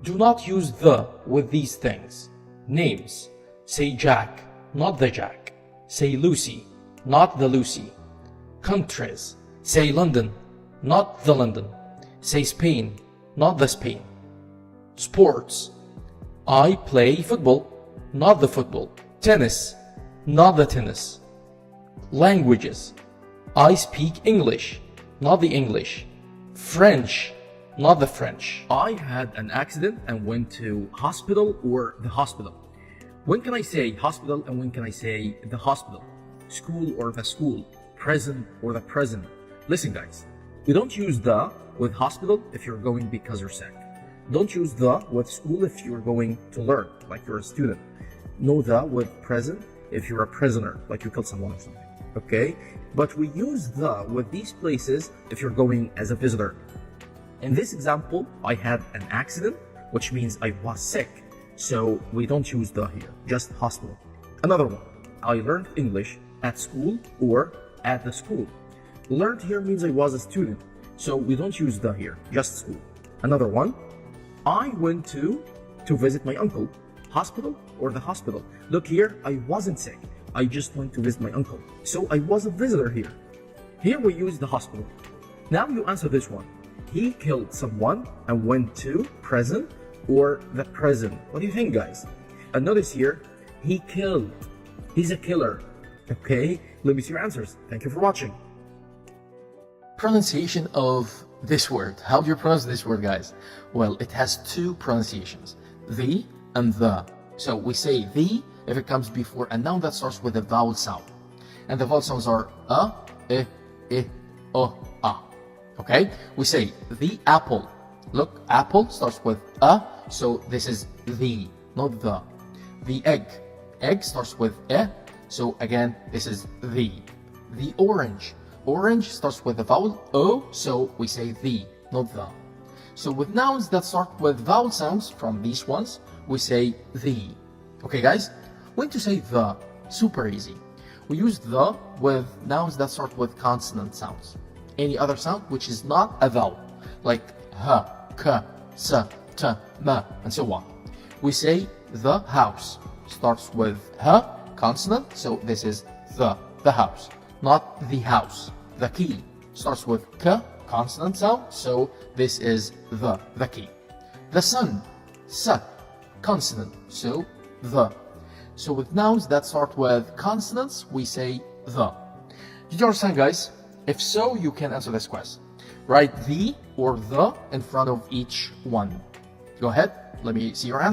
Do not use the with these things. Names. Say Jack, not the Jack. Say Lucy, not the Lucy. Countries. Say London, not the London. Say Spain, not the Spain. Sports. I play football, not the football. Tennis, not the tennis. Languages. I speak English, not the English. French, not the French. I had an accident and went to hospital or the hospital. When can I say hospital and when can I say the hospital? School or the school? Prison or the prison? Listen guys, we don't use the with hospital if you're going because you're sick. Don't use the with school if you're going to learn, like you're a student. No the with prison if you're a prisoner, like you killed someone or something. Okay? But we use the with these places if you're going as a visitor. In this example, I had an accident, which means I was sick. So we don't use the here, just hospital. Another one, I learned English at school or at the school. Learned here means I was a student. So we don't use the here, just school. Another one, I went to visit my uncle. Hospital or the hospital. Look here, I wasn't sick. I just went to visit my uncle. So I was a visitor here. Here we use the hospital. Now you answer this one. He killed someone and went to prison or the prison. What do you think, guys? And notice here, he killed. He's a killer. Okay, let me see your answers. Thank you for watching. Pronunciation of this word. How do you pronounce this word, guys? Well, it has two pronunciations, the and the. So we say the if it comes before a noun that starts with a vowel sound. And the vowel sounds are I, a. Okay? We say the apple. Look, apple starts with a, so this is the, not the. The egg. Egg starts with e, so again, this is the. The orange. Orange starts with a vowel o, so we say the, not the. So with nouns that start with vowel sounds from these ones, we say the. Okay guys? When to say the, super easy. We use the with nouns that start with consonant sounds. Any other sound which is not a vowel, like h, k, s, t, m, and so on. We say the house. Starts with h, consonant, so this is the house, not the house. The key starts with k, consonant sound, so this is the key. The sun, s, consonant, so the. So with nouns that start with consonants, we say the. Did you understand, guys? If so, you can answer this question. Write the or the in front of each one. Go ahead, let me see your answer.